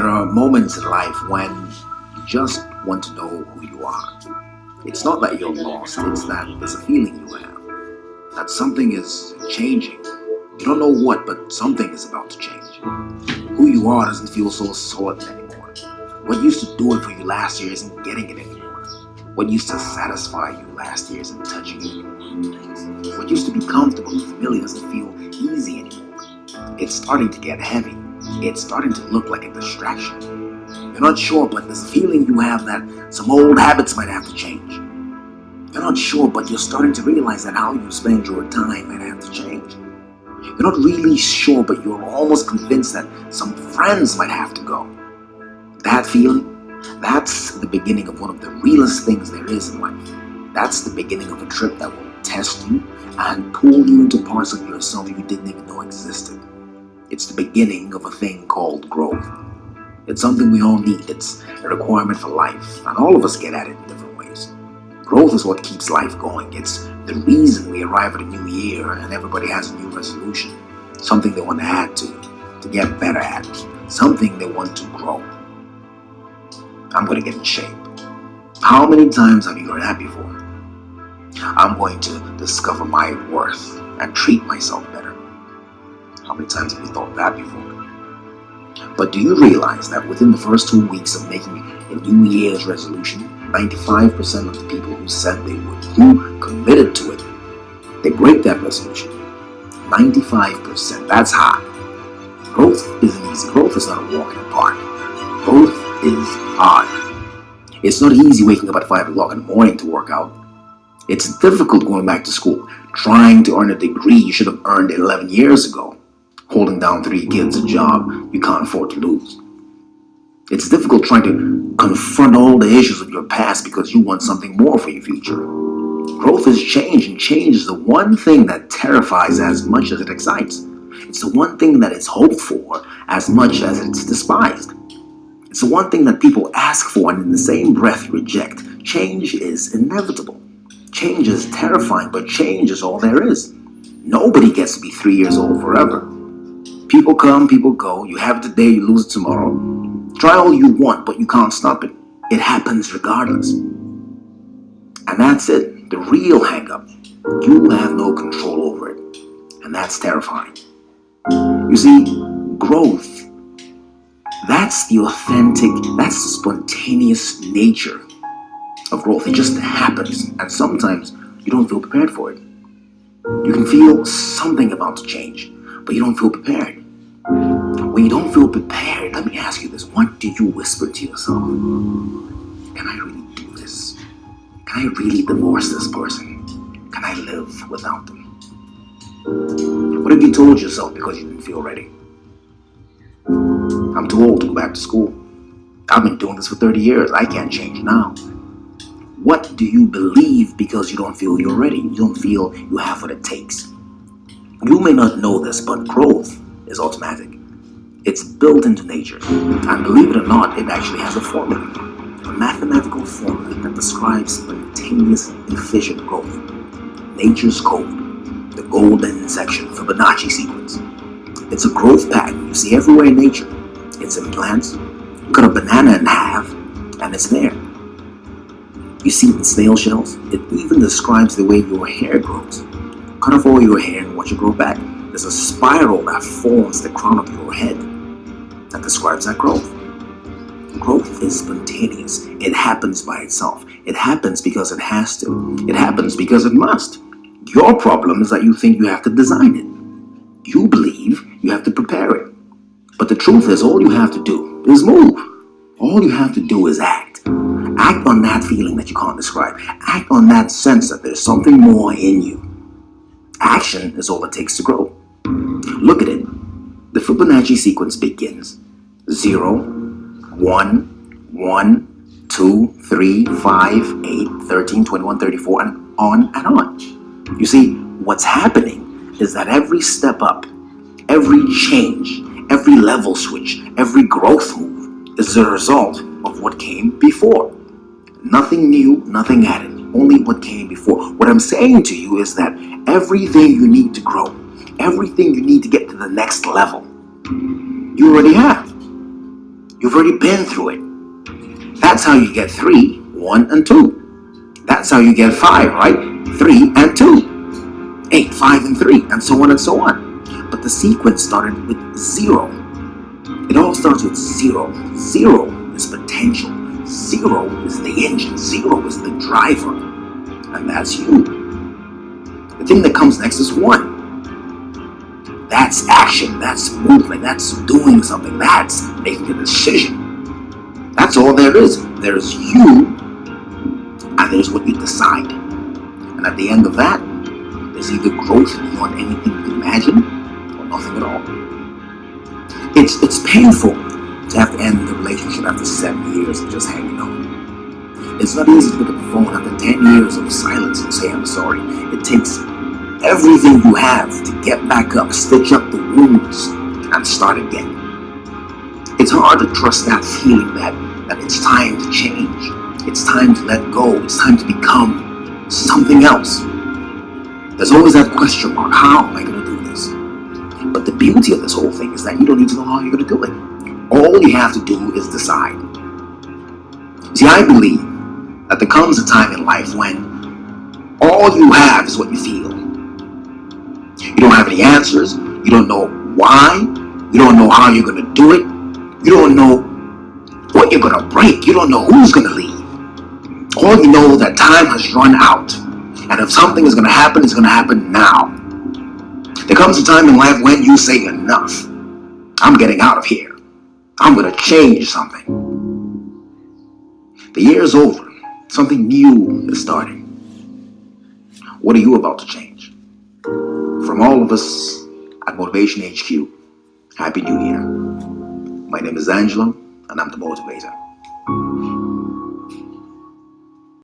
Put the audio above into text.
There are moments in life when you just want to know who you are. It's not that you're lost, it's that there's a feeling you have that something is changing. You don't know what, but something is about to change. Who you are doesn't feel so solid anymore. What used to do it for you last year isn't getting it anymore. What used to satisfy you last year isn't touching you anymore. What used to be comfortable and familiar doesn't feel easy anymore. It's starting to get heavy. It's starting to look like a distraction. You're not sure, but there's a feeling you have that some old habits might have to change. You're not sure, but you're starting to realize that how you spend your time might have to change. You're not really sure, but you're almost convinced that some friends might have to go. That feeling, that's the beginning of one of the realest things there is in life. That's the beginning of a trip that will test you and pull you into parts of yourself you didn't even know existed. It's the beginning of a thing called growth. It's something we all need. It's a requirement for life, and all of us get at it in different ways. Growth is what keeps life going. It's the reason we arrive at a new year and everybody has a new resolution, something they want to add to get better at, something they want to grow. I'm going to get in shape. How many times have you heard that before? I'm going to discover my worth and treat myself better. How many times have you thought that before? But do you realize that within the first 2 weeks of making a New Year's resolution, 95% of the people who said they would, who committed to it, they break that resolution? 95%, that's high. Growth isn't easy. Growth is not a walk in the park. Growth is hard. It's not easy waking up at 5 o'clock in the morning to work out. It's difficult going back to school, trying to earn a degree you should have earned 11 years ago, holding down 3 kids, a job you can't afford to lose. It's difficult trying to confront all the issues of your past because you want something more for your future. Growth is change, and change is the one thing that terrifies as much as it excites. It's the one thing that is hoped for as much as it's despised. It's the one thing that people ask for and in the same breath reject. Change is inevitable. Change is terrifying, but change is all there is. Nobody gets to be 3 years old forever. People come, people go. You have it today, you lose it tomorrow. Try all you want, but you can't stop it. It happens regardless. And that's it, the real hang-up. You have no control over it. And that's terrifying. You see, growth, that's the authentic, that's the spontaneous nature of growth. It just happens, and sometimes you don't feel prepared for it. You can feel something about to change, but you don't feel prepared. When you don't feel prepared, let me ask you this. What do you whisper to yourself? Can I really do this? Can I really divorce this person? Can I live without them? What have you told yourself because you didn't feel ready? I'm too old to go back to school. I've been doing this for 30 years. I can't change now. What do you believe because you don't feel you're ready? You don't feel you have what it takes. You may not know this, but growth is automatic. It's built into nature. And believe it or not, it actually has a formula. A mathematical formula that describes spontaneous, efficient growth. Nature's code. The golden section, Fibonacci sequence. It's a growth pattern you see everywhere in nature. It's in plants. You cut a banana in half, and it's there. You see it in snail shells. It even describes the way your hair grows. Cut off all your hair and watch it grow back. There's a spiral that forms the crown of your head that describes that growth. Growth is spontaneous. It happens by itself. It happens because it has to. It happens because it must. Your problem is that you think you have to design it. You believe you have to prepare it. But the truth is, all you have to do is move. All you have to do is act. Act on that feeling that you can't describe. Act on that sense that there's something more in you. Action is all it takes to grow. Look at it. The Fibonacci sequence begins 0, 1, 1, 2, 3, 5, 8, 13, 21, 34, and on. You see, what's happening is that every step up, every change, every level switch, every growth move is the result of what came before. Nothing new, nothing added, only what came before. What I'm saying to you is that everything you need to grow, everything you need to get to the next level, you already have. You've already been through it. That's how you get 3, 1, and 2. That's how you get 5, right? 3 and 2. 8, 5, and 3, and so on and so on. But the sequence started with 0. It all starts with 0. 0 is potential. 0 is the engine. 0 is the driver. And that's you. The thing that comes next is 1. That's action. That's movement. That's doing something. That's making a decision. That's all there is. There's you, and there's what you decide. And at the end of that, there's either growth beyond anything you can imagine, or nothing at all. It's painful to have to end the relationship after 7 years of just hanging on. It's not easy to pick up the phone after 10 years of silence and say I'm sorry. It takes everything you have to get back up, stitch up the wounds, and start again. It's hard to trust that feeling that it's time to change. It's time to let go. It's time to become something else. There's always that question mark. How am I going to do this? But the beauty of this whole thing is that you don't need to know how you're going to do it. All you have to do is decide. See, I believe that there comes a time in life when all you have is what you feel. You don't have any answers. You don't know why. You don't know how you're going to do it. You don't know what you're going to break. You don't know who's going to leave. All you know is that time has run out. And if something is going to happen, it's going to happen now. There comes a time in life when you say enough. I'm getting out of here. I'm going to change something. The year is over. Something new is starting. What are you about to change? From all of us at Motivation HQ, Happy New Year. My name is Angelo, and I'm the motivator.